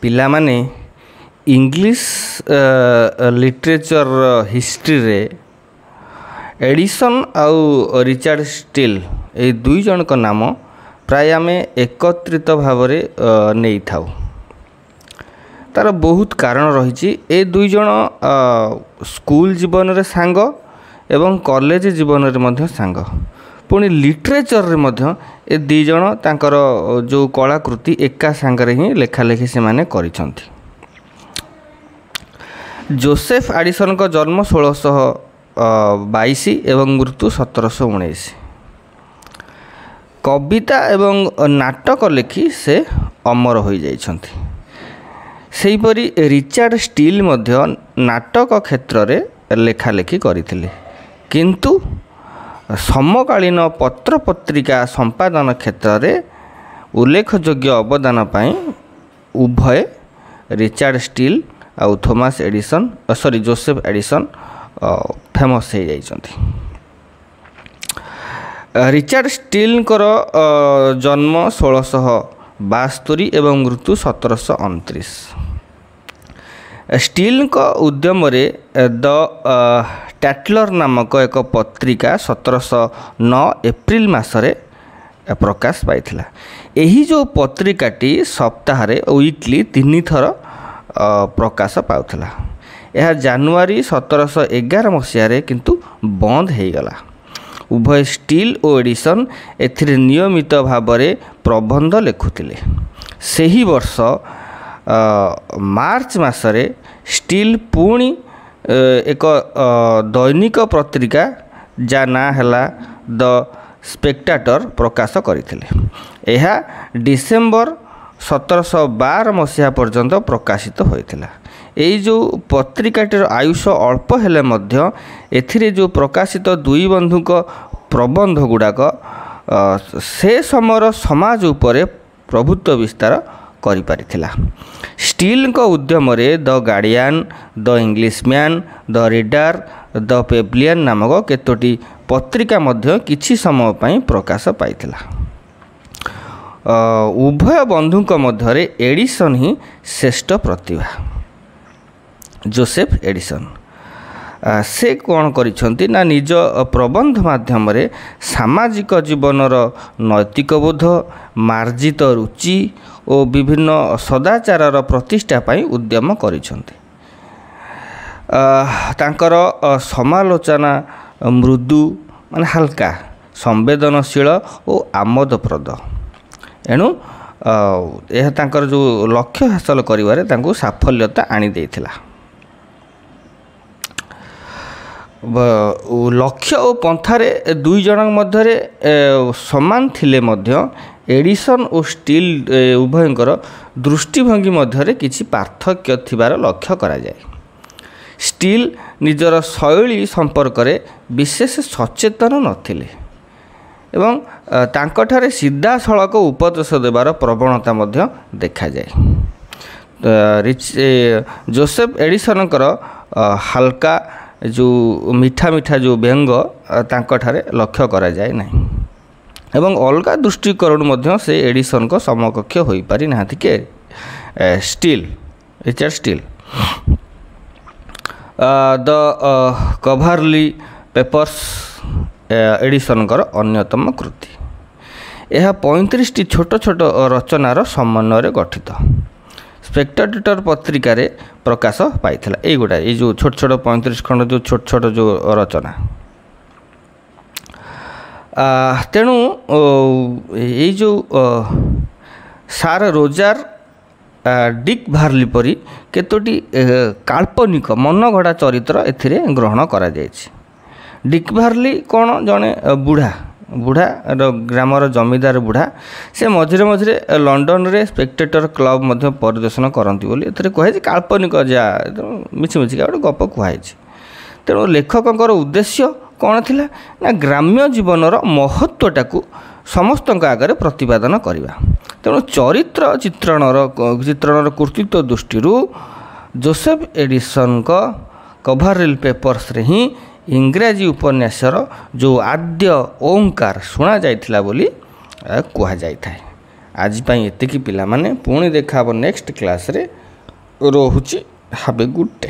ପିଲାମାନେ English literature ହିଷ୍ଟ୍ରିରେ edition ଆଉ Richard steel ଏଇ ଦୁଇ ଜଣଙ୍କ ନାମ ପ୍ରାୟ ଆମେ ଏକତ୍ରିତ ଭାବରେ ନେଇଥାଉ। ତାର ବହୁତ କାରଣ ରହିଛି। ଏ ଦୁଇ ଜଣ ସ୍କୁଲ ଜୀବନରେ ସାଙ୍ଗ ଏବଂ କଲେଜ ଜୀବନରେ ମଧ୍ୟ ସାଙ୍ଗ। ପୁଣି ଲିଟରେଚରରେ ମଧ୍ୟ ଏ ଦୁଇ ଜଣ ତାଙ୍କର ଯେଉଁ କଳାକୃତି ଏକା ସାଙ୍ଗରେ ହିଁ ଲେଖାଲେଖି ସେମାନେ କରିଛନ୍ତି। ଯୋସେଫ ଆଡ଼ିସନଙ୍କ ଜନ୍ମ 1622 ଏବଂ ମୃତ୍ୟୁ 1719। କବିତା ଏବଂ ନାଟକ ଲେଖି ସେ ଅମର ହୋଇଯାଇଛନ୍ତି। ସେହିପରି ରିଚାର୍ଡ ଷ୍ଟିଲ୍ ମଧ୍ୟ ନାଟକ କ୍ଷେତ୍ରରେ ଲେଖାଲେଖି କରିଥିଲେ, କିନ୍ତୁ ସମକାଳୀନ ପତ୍ରପତ୍ରିକା ସମ୍ପାଦନ କ୍ଷେତ୍ରରେ ଉଲ୍ଲେଖଯୋଗ୍ୟ ଅବଦାନ ପାଇଁ ଉଭୟ ରିଚାର୍ଡ ଷ୍ଟିଲ୍ ଆଉ ଯୋସେଫ ଏଡ଼ିସନ୍ ଫେମସ୍ ହୋଇଯାଇଛନ୍ତି। ରିଚାର୍ଡ ଷ୍ଟିଲ୍ଙ୍କର ଜନ୍ମ 1672 ଏବଂ ମୃତ୍ୟୁ 1729। ଷ୍ଟିଲ୍ଙ୍କ ଉଦ୍ୟମରେ ଦ ଟ୍ୟାଟଲର ନାମକ ଏକ ପତ୍ରିକା 1709 ଏପ୍ରିଲ ମାସରେ ପ୍ରକାଶ ପାଇଥିଲା। ଏହି ଯେଉଁ ପତ୍ରିକାଟି ସପ୍ତାହରେ ୱିକଲି 3 ଥର ପ୍ରକାଶ ପାଉଥିଲା। ଏହା ଜାନୁଆରୀ 1711 ମସିହାରେ କିନ୍ତୁ ବନ୍ଦ ହୋଇଗଲା। ଉଭୟ ଷ୍ଟିଲ୍ ଓ ଏଡ଼ିସନ୍ ଏଥିରେ ନିୟମିତ ଭାବରେ ପ୍ରବନ୍ଧ ଲେଖୁଥିଲେ। ସେହି ବର୍ଷ ମାର୍ଚ୍ଚ ମାସରେ ଷ୍ଟିଲ୍ ପୁଣି ଏକ ଦୈନିକ ପତ୍ରିକା ଯାହା ନାଁ ହେଲା ଦ ସ୍ପେକ୍ଟାଟର ପ୍ରକାଶ କରିଥିଲେ। ଏହା ଡିସେମ୍ବର 1712 ମସିହା ପର୍ଯ୍ୟନ୍ତ ପ୍ରକାଶିତ ହୋଇଥିଲା। ଏହି ଯେଉଁ ପତ୍ରିକାଟିର ଆୟୁଷ ଅଳ୍ପ ହେଲେ ମଧ୍ୟ ଏଥିରେ ଯେଉଁ ପ୍ରକାଶିତ ଦୁଇ ବନ୍ଧୁଙ୍କ ପ୍ରବନ୍ଧ ଗୁଡ଼ାକ ସେ ସମୟର ସମାଜ ଉପରେ ପ୍ରଭୁତ୍ୱ ବିସ୍ତାର କରିପାରିଥିଲା। ଷ୍ଟିଲ୍ଙ୍କ ଉଦ୍ୟମରେ ଦ ଗାର୍ଡ଼ିଆନ୍, ଦ ଇଂଲିଶମ୍ୟାନ୍, ଦ ରିଡର, ଦ ପେବ୍ଲିଆନ୍ ନାମକ କେତୋଟି ପତ୍ରିକା ମଧ୍ୟ କିଛି ସମୟ ପାଇଁ ପ୍ରକାଶ ପାଇଥିଲା। ଉଭୟ ବନ୍ଧୁଙ୍କ ମଧ୍ୟରେ ଏଡ଼ିସନ୍ ହିଁ ଶ୍ରେଷ୍ଠ ପ୍ରତିଭା। ଯୋସେଫ ଏଡ଼ିସନ୍ ସେ କ'ଣ କରିଛନ୍ତି ନା ନିଜ ପ୍ରବନ୍ଧ ମାଧ୍ୟମରେ ସାମାଜିକ ଜୀବନର ନୈତିକବୋଧ, ମାର୍ଜିତ ରୁଚି ଓ ବିଭିନ୍ନ ସଦାଚାରର ପ୍ରତିଷ୍ଠା ପାଇଁ ଉଦ୍ୟମ କରିଛନ୍ତି। ତାଙ୍କର ସମାଲୋଚନା ମୃଦୁ ମାନେ ହାଲକା, ସମ୍ବେଦନଶୀଳ ଓ ଆମୋଦପ୍ରଦ। ଏଣୁ ଏହା ତାଙ୍କର ଯେଉଁ ଲକ୍ଷ୍ୟ ହାସଲ କରିବାରେ ତାଙ୍କୁ ସାଫଲ୍ୟତା ଆଣିଦେଇଥିଲା। ଲକ୍ଷ୍ୟ ଓ ପନ୍ଥାରେ ଦୁଇ ଜଣଙ୍କ ମଧ୍ୟରେ ସମାନ ଥିଲେ ମଧ୍ୟ ଏଡ଼ିସନ୍ ଓ ଷ୍ଟିଲ୍ ଉଭୟଙ୍କର ଦୃଷ୍ଟିଭଙ୍ଗୀ ମଧ୍ୟରେ କିଛି ପାର୍ଥକ୍ୟ ଥିବାର ଲକ୍ଷ୍ୟ କରାଯାଏ। ଷ୍ଟିଲ୍ ନିଜର ଶୈଳୀ ସମ୍ପର୍କରେ ବିଶେଷ ସଚେତନ ନଥିଲେ ଏବଂ ତାଙ୍କଠାରେ ସିଧାସଳଖ ଉପଦେଶ ଦେବାର ପ୍ରବଣତା ମଧ୍ୟ ଦେଖାଯାଏ। ଯୋସେଫ ଏଡ଼ିସନ୍ଙ୍କର ହାଲକା ଯେଉଁ ମିଠା ଯେଉଁ ବ୍ୟଙ୍ଗ ତାଙ୍କଠାରେ ଲକ୍ଷ୍ୟ କରାଯାଏ ନାହିଁ ଏବଂ ଅଲଗା ଦୃଷ୍ଟିକୋଣରୁ ମଧ୍ୟ ସେ ଏଡ଼ିସନ୍ଙ୍କ ସମକକ୍ଷ ହୋଇପାରି ନାହାନ୍ତି କି ରିଚାର୍ଡ ଷ୍ଟିଲ୍। ଦ କଭାରଲି ପେପର୍ସ ଏଡ଼ିସନ୍ଙ୍କର ଅନ୍ୟତମ କୃତି। ଏହା 35ଟି ଛୋଟ ଛୋଟ ରଚନାର ସମନ୍ୱୟରେ ଗଠିତ। ସ୍ପେକ୍ଟାଟର ପତ୍ରିକାରେ ପ୍ରକାଶ ପାଇଥିଲା। ଏଇଗୁଡ଼ା ଏଇ ଯେଉଁ ଛୋଟ ଛୋଟ 35 ଖଣ୍ଡ ଯେଉଁ ଛୋଟ ଛୋଟ ଯେଉଁ ରଚନା। ତେଣୁ ଏଇ ଯେଉଁ ସାର୍ ରୋଜାର ଡିକ୍ ଭାର୍ଲି ପରି କେତୋଟି କାଳ୍ପନିକ ମନଗଢ଼ା ଚରିତ୍ର ଏଥିରେ ଗ୍ରହଣ କରାଯାଇଛି। ଡିକ୍ ଭାର୍ଲି କ'ଣ ଜଣେ ବୁଢ଼ା ଗ୍ରାମର ଜମିଦାର ବୁଢ଼ା। ସେ ମଝିରେ ମଝିରେ ଲଣ୍ଡନରେ ସ୍ପେକ୍ଟେଟର କ୍ଲବ୍ ମଧ୍ୟ ପରିଦର୍ଶନ କରନ୍ତି ବୋଲି ଏଥିରେ କୁହାଯାଇଛି। କାଳ୍ପନିକ ଯାହା ମିଛିମିଛିକା ଗୋଟେ ଗପ କୁହାଯାଇଛି। ତେଣୁ ଲେଖକଙ୍କର ଉଦ୍ଦେଶ୍ୟ କ'ଣ ଥିଲା ନା ଗ୍ରାମ୍ୟ ଜୀବନର ମହତ୍ତ୍ୱଟାକୁ ସମସ୍ତଙ୍କ ଆଗରେ ପ୍ରତିପାଦନ କରିବା। ତେଣୁ ଚରିତ୍ର ଚିତ୍ରଣର କୃତିତ୍ୱ ଦୃଷ୍ଟିରୁ ଯୋସେଫ ଏଡ଼ିସନ୍ଙ୍କ କଭାରଲି ପେପର୍ସରେ ହିଁ ଇଂରାଜୀ ଉପନ୍ୟାସର ଯେଉଁ ଆଦ୍ୟ ଓଙ୍କାର ଶୁଣାଯାଇଥିଲା ବୋଲି କୁହାଯାଇଥାଏ। आज ପାଇଁ ଏତିକି ପିଲାମାନେ, ପୁଣି ଦେଖା ହେବ ନେକ୍ସଟ କ୍ଲାସ୍ରେ। ରହୁଛି। Have a good day.